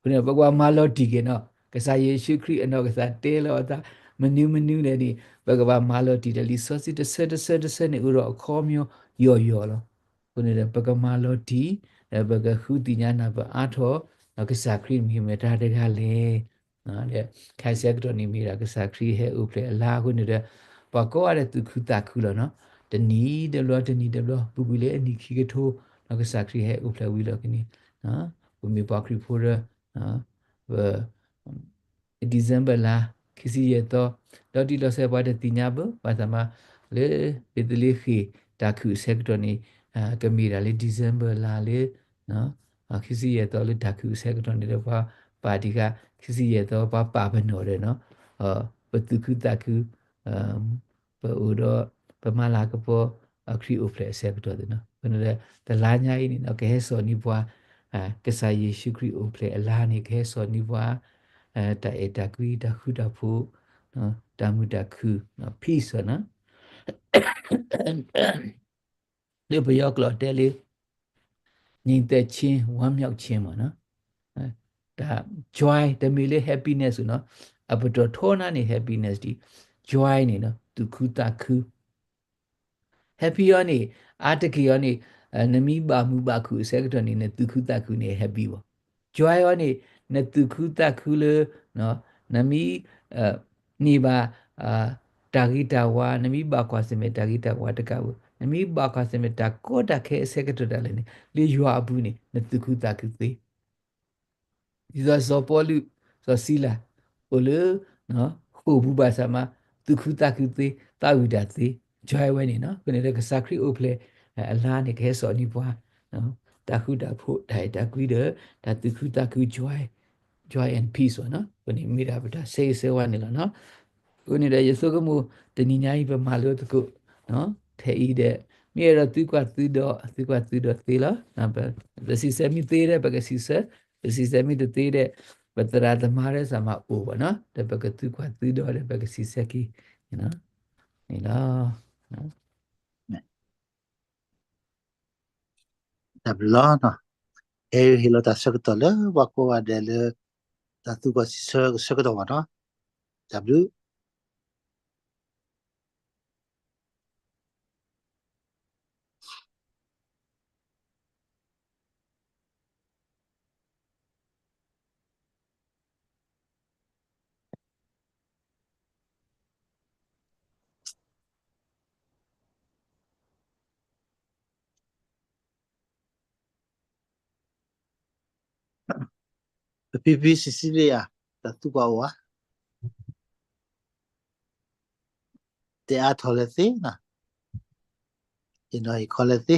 ခုနဘကွာမလောဒီကေနော်ကစားယေရှုခရစ်အနောကစားတဲလောတာမနူးနဲ့ဒီဘကဘာမလောဒီတလီစောစီတဆက်နေဥရောအခေါ်မျိုးယောလောခုနေတဲ့ပကမာလောဒီဘကခုတိညာနာပအာထောနောက်ကစားခရစ်မိမေတာတကလေနော်တဲ့ခိုင်ဆက်တော့နေမိတာကစားခရစ်ဟဲဥပလေအလားခုနေတဲ့ပကောရတဲ့သူခုတာခုလောနော်တနီတလောပူပူလေအနိခိကထိုးနောက်ကစားခရစ်ဟဲဥပလေဝီလောကနီနော်ဝမီပါခရစ်ဖိုရနော်ဒီဇင်ဘာလာခစီရတော့လော်ဒီလောဆဲပွားတဲ့တင်ညာဘဘာသာမလေဒီတလီခီတာခုဆက်တော့နေကမီရာလေဒီဇင်ဘာလာလေနော်ခစီရတော့လေတာခုဆက်တော့နေတော့ပါတီကခစီရတော့ပါဘနော်တယ်နော်ပတုခုတာခုပဥတော့ပမလာကပေါ်အခရီဥဖလက်ဆက်တော့တယ်နော်ဘယ်နဲ့တလာညာဤနော်ကဲဆောနီပွားကစားယေရှုခရစ်ဥဖလက်အလားနေကဲဆောနီပွားတာအတာကွီတာခုတာဖို့နော်တာမူတာခုနော် peace နော်လေဘယောကလော်တဲလေညီတဲ့ချင်းဝမ်းမြောက်ခြင်းပါနော်ဒါ joy တမီလေ happiness နော်အပတော်ထောနာနေ happiness ဒီ joy နေနော်သူခုတာခု happy ရောနေအာတကီရောနေနမီပါမှုပါခုဆဲကတော့နေသူခုတာခုနေ happy ပေါ့ joy ရောနေနသူခုတာခုလေနော်နမီနေပါ တာဂီတာဝါနမီပါကွာစမေတာဂီတာဝါတကဝနမီပါကွာစမေတာကောတာခဲဆက်ကတတလည်းနေလေရွာဘူးနေနတခုတာကုသေး Isa sopolu so sila olu no ko bu ba sama tu khu ta khu te ta wi da te joy we ni no ko ne ka sakri o ple ala ne ke so ni bwa no ta khu da pho dai ta kwi de da tu khu ta khu joy and peace no ko ni mi da ba da se wa ni la no ko ni da yeso ko mu de ni nya yi ba ma lo to ko no the i de mi ra tu kwa tu do te la na ba si se mi te de ba ka si se mi te de but the mare sama over no the bag tu kwa tu do the bag si seki you know ni la no tập lo nó e hi lo ta sa to le wa ko wa de le ta tu ko sa to wa no tập lu pi pi Sicilia ta tu ko wa te a thole ti na i khole ti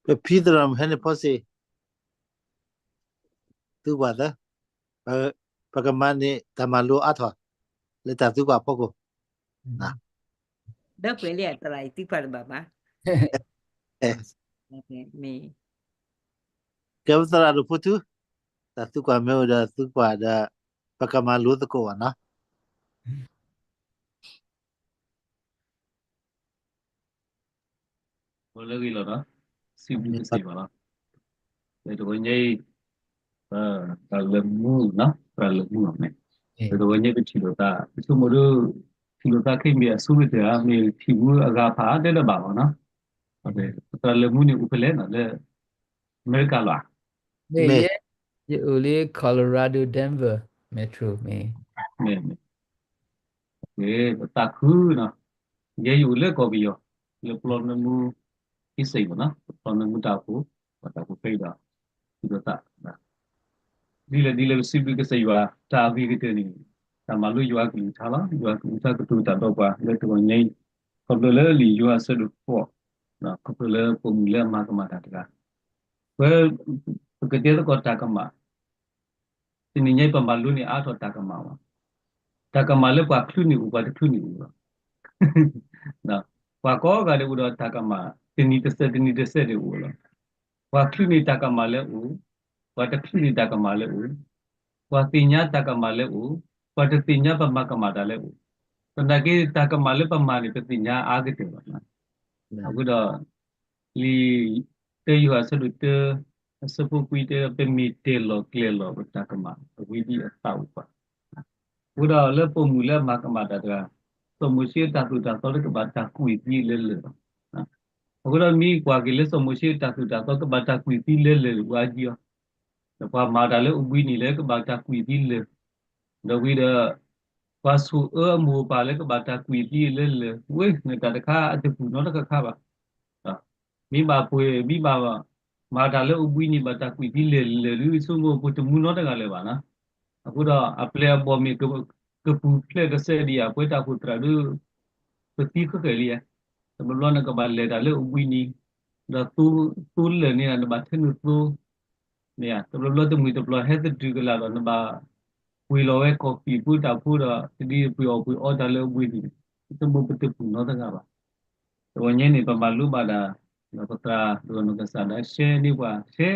pe pi dram he ne po se tu wa da pa pa ka man ni ta ma lo a tho le ta tu ko po ko na Đó quyền liệt lại tí phần bà má. e Mì. ke ta ra ru pu tu ta tu ko me da tu ko da pa ka ma lo to ko wa na Boleh gila dah, sibuk ni ke pa sini malah. Itu kan jadi, kalau lemu ni. Itu kan jadi kecil ta. Itu mulu kecil ta kini sulit ya, ni tibu agak apa ada le bawa na. Oke, kalau lemu ni upelen ada Amerika lah. me me ye ye ole Colorado Denver metro me Ni, takut na. Jadi ulah kau biar, le pulau lemu kisah mana, pulau lemu tahu peda, itu tak. Dile sibuk ke sayua ta vi ke ni ta malu yua ki thala yua ki ta ku ta do ba le to nyai ko le li yua se du po na ko le po mi le ma ka ma ta ka well ke te ko ta ka ma ti ni nyai pa malu ni a tho ta ka ma wa ta ka ma le pa khu ni u ba khu ni u na pa ko ga le u do ta ka ma ti ni te se de u la pa khu ni ta ka ma le u pa ta khu ni ta ka ma le u pa ti nya ta ka ma le u pa ta ti nya pa ma ka ma da le u Tandaki tak kemali pemali petinya agak tu lah. Aku dah li te yu asa lu te sepupu te pemite lo kle lo tak kemal. Aku ini tahu pa. Aku dah le pemula mak mata tu. So musi tak tu tak tahu ke baca kuiti le le. Aku dah mi kuat gile so musi tak tu tak tahu ke baca kuiti le le wajib. Lepas mata le ubi ni le ke baca kuiti le. Dah kita Pasu mu pale ke bata kuiti le we ne ta ka ate pu no ka ka ba mi ba pu mi ba ma da le ubui ni bata kuiti le lu su mo pu tu mu no ta ka le ba na aku da aple bo mi ke pu ple ke se dia pu ta pu tra du pe ti ke li ya ta lo na ka ba le da le ubui ni da tu le ni na ba the nu tu ne ya ta lo tu mi tu lo he tu ke la lo na ba we lo e coffee pu ta pu da di pu o da le we di itu bu betul pu no ta ba to nye ni pa malu ba da no ta do no ka sa da she ni wa she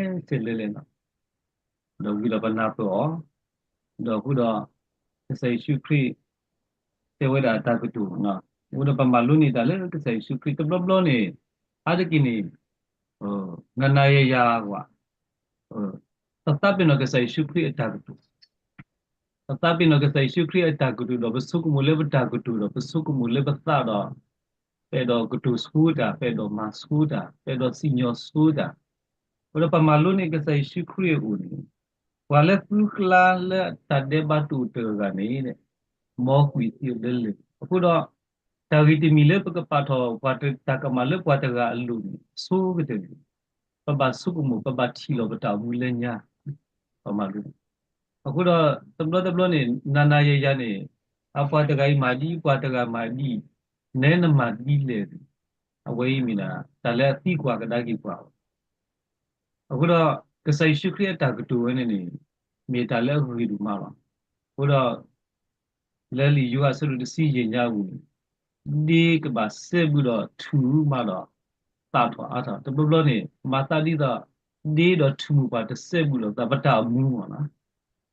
le le no do wi lo ba na po do pu do sai shu kri te we da ta ku tu no u do pa malu ni da le ka sai shu kri to blo ni a de ki ni na na ya wa ta ta pe no ka sai shu kri ta ku tu tapi no ke sai shukri ata kudu do besuk mule beta kudu do besuk mule beta do pedo kudu skuda pedo maskuda pedo sinyo skuda udah pamalu ni ke sai shukri uni wala kukla le tade batu tergani ne mo kuisi dele aku do tari ti mile pe patho kwate takamale kwate ga alu ni so gede ni paba sukumu paba thilo bata mule nya pamalu aku do teblo ni nana ye ya ni apa tegai madi kwate ga madi ne na madi le awai mina tale ti kwa ga dagi kwa aku do kesai syukri ta ketu ni me tale ri du ma ba aku do leli yu asuru de si ye nya wu di ke ba se bu do thu ma do ta tho a tha teblo ni mata di da di do thu ba de se bu do ta bata mu ma na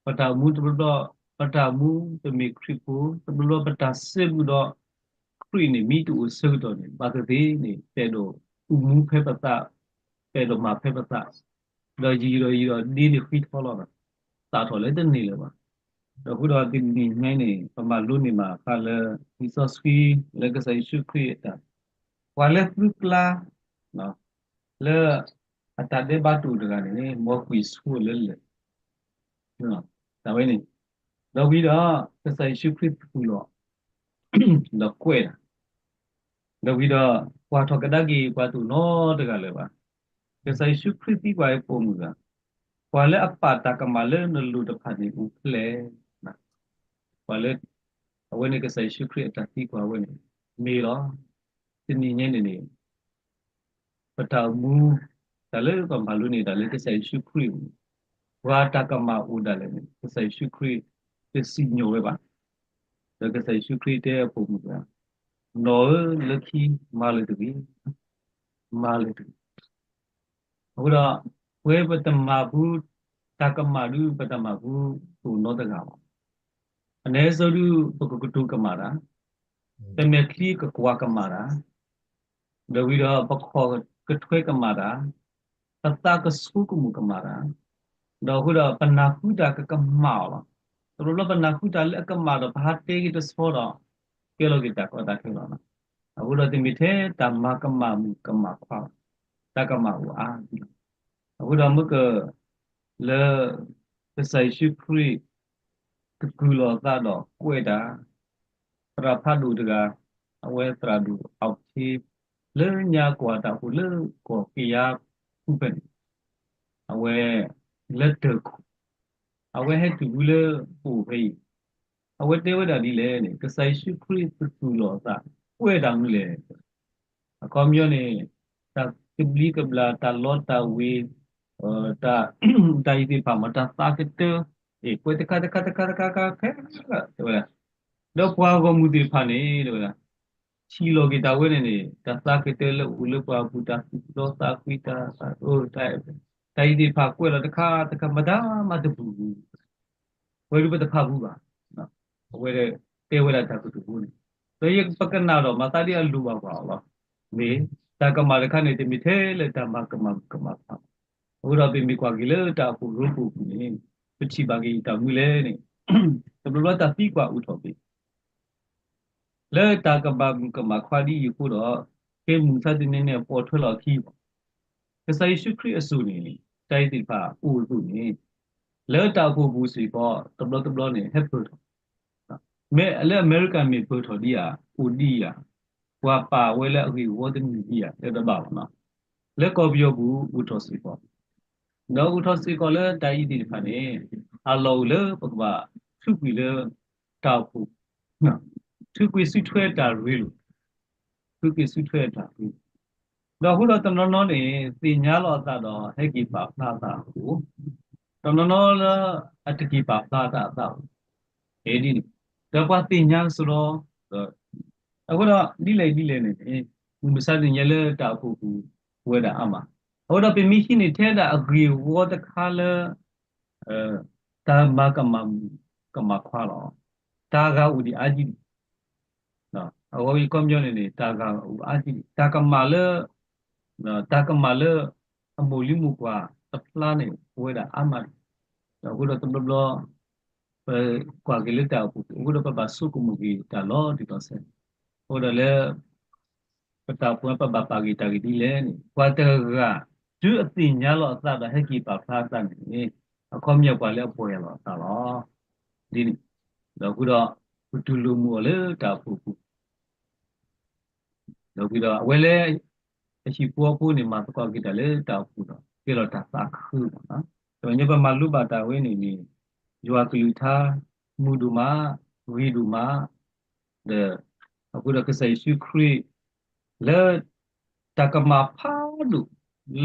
bata mu teblo bata mu te me kripo teblo bata se bu do kri ni mi tu se do ni ba de ni te do u mu phe bata te do ma phe bata do ji do di ni khit pho lo na ta tho le de ni le baအခုတော့ဒီနေ့နေပမာလူနေမှာခါလဲဒီဆော့စကီလက်ကဆိုင်ရှုခရီတာဝါလက်ပလူကလာနော်လဲအတတဲ့ဘတ်တူတကနေမော်ကွီဆူလဲလဲနော်ဒါပဲနေတော့ပြီးတော့ကဆိုင်ရှုခရီပူလို့တော့ကွဲတာတော့ပြီးတော့ကွာထောက်ကဒကီကွာတူနော်တကလည်းပါကဆိုင်ရှုခရီပြီးကွာပုံမူကကွာလဲအပတာကမလဲနလူတဖာနေဦးဖလဲနော်ကွာလဲအဝဲနေကဆိုင်ရှုခရီအတတိကွာဝဲနေမေတော့ဒီနေ့ညနေနေပတာမူဒါလည်းကမလူနေတာလည်းကဆိုင်ရှုခရီဝါတာကမဦးဒါလည်းကဆိုင်ရှုခရီပစီညိုပဲပါဒါကဆိုင်ရှုခရီတဲ့ပုံမူကနော်လက်ခီမာလေတဘီမာလေတဘီအခုတော့ဝဲပတမဘူးတာကမလူပတမဘူးသူနောတကပါအနေစရုပကကတုကမာရာတမေခလီကကွာကမာရာဒဝိရပခောကထွေကမာရာတတကစုကမူကမာရာတော့ခုတော့ပနာခုတာကမောလားတို့လပနာခုတာလက်ကမာတော့ဘာတေကီတစဖောတော့ကေလောကီတာကောတာခေလောနော်အခုတော့ဒီမိထဲတမကမမူကမခွာတကမဝအာအခုတော့မကလေပစိုက်ရှိခရီကကူလောတာတော့ကွေတာပရဖတ်လူတကအဝဲတရာလူအောက်ချီလေညာကွာတာဟုလေကိုကီယာခုပဲအဝဲလက်တခုအဝဲဟဲ့တူလေပူဖေးအဝဲတဲဝဒဒီလေနေကဆိုင်ရှိခရီကကူလောတာကွေတာမလေအကောမျိုးနေတာကိဘလီကဘလာတာလောတာဝေta ta itu pamata sakit kue teka coba do pua go mudi pane coba chilo kita wene ni ta sakit le ulu pua buta do sakita oh ta itu pa kue la teka mada mada bu kue lu bata pa bu ba na kue de te wala ta ku bu ni so ye pakan na do mata dia lu ba ba me ta ka ma le khan ni ti mi the le ta ma ka maအခုတော့ပြင်ပြီးကွာကီလေတာပူရုပ်ပူနေပချိပါကီတာမူလေနေတဘလတာတိကွာဥထောပြီလေတာကဘာကမခွာဒီယူကိုတော့ကေမူသတဲ့နေပေါ်ထွက်လာခီကဆိုင်ရှုခရအဆူနေတိုက်တိပါဥစုနေလေတာပူဘူးစီပေါ်တဘလနေဟက်ပူမဲအလေအမေရိကန်မြေပူထော်ဒီယာဥဒီယာဝါပါဝဲလေအကြီးဝတ်မီဒီယာတဲ့ဘာနော်လေကောပြောဘူးဥထော်စီပေါ်တော့ဥထောစီကလည်းတိုင်းဒီဖာနေအလောလေပကဘာသူကွေလေတောက်ခုနော်သူကွေစွထွဲတာရီလို့သူကွေစွထွဲတာရီတော့ခုတော့တမနောနေစင်ညာလောတာတော့ဟဲ့ကီပါဖလာတာကိုတမနောလအတကီပါဖလာတာတော့အဲဒီတော့ပါစင်ညာဆိုတော့အခုတော့ဒီလေနေမစားတင်ရလေတောက်ခုဝဲတာအမှာဟိုတော့ပြမိရှိနေတဲ့ agree ဝတ်တခါလဲတာမကမခွာတော့တာကဦးဒီအကြီးနော်ဟိုကွန်ပြောနေတာကဦးအကြီးတာကမလဲအမိုလီမူကွာတဖလာနေဝဲတာအမတ်တော့ဘုတော့တဘလ qua cái lưỡi tàu của cũng đó bà số của một cái tàu lo thì nó sẽ hồi đó là tàu của bà cái tàu cái đi lên qua tờ ga chưa tin nhá lo tao đã hết kỳ bảo phá tao này không nhiều qua leo bồi lo tao lo đi đó cũng đó cũng tu lu mua lưỡi tàu của đó cũng đó vậy là chỉ phụ ni mà có cái tàu lưỡi tàu của đó cái lo tao phá khứ đó rồi như bà malu bà tàu ấy này jua keluta muduma riduma de aku dah kesai syukri le takama padu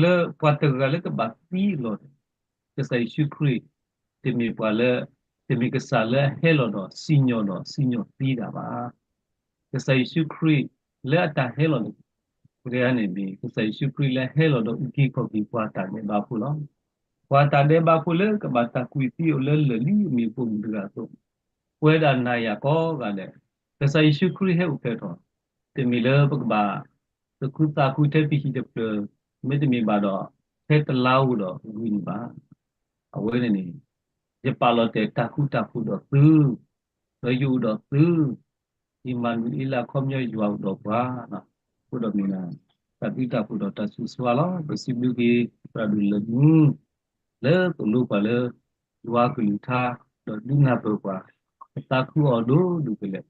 le patagale ke bakti lo kesai syukri temi pala temi kesala hello no sinyo tida ba kesai syukri le ata hello Korea ni bi kesai syukri le hello do uki ko bi puata ne ba pulo puata de ba pulo ke bata kuiti le li mi pun dega to pueda na ya ko ga le kesai syukri he uketo temi le ba Kuta kute pihi de pe mete mi ba do te lau do win ba awe ni je palo te taku do tu do yu do tu iman ila komyo yu au do ba na ku do mi na ta ku do ta su swala be sibu ki pra du le tu lu pa le wa ku lu tha do du na pe kwa ta ku o do du pe le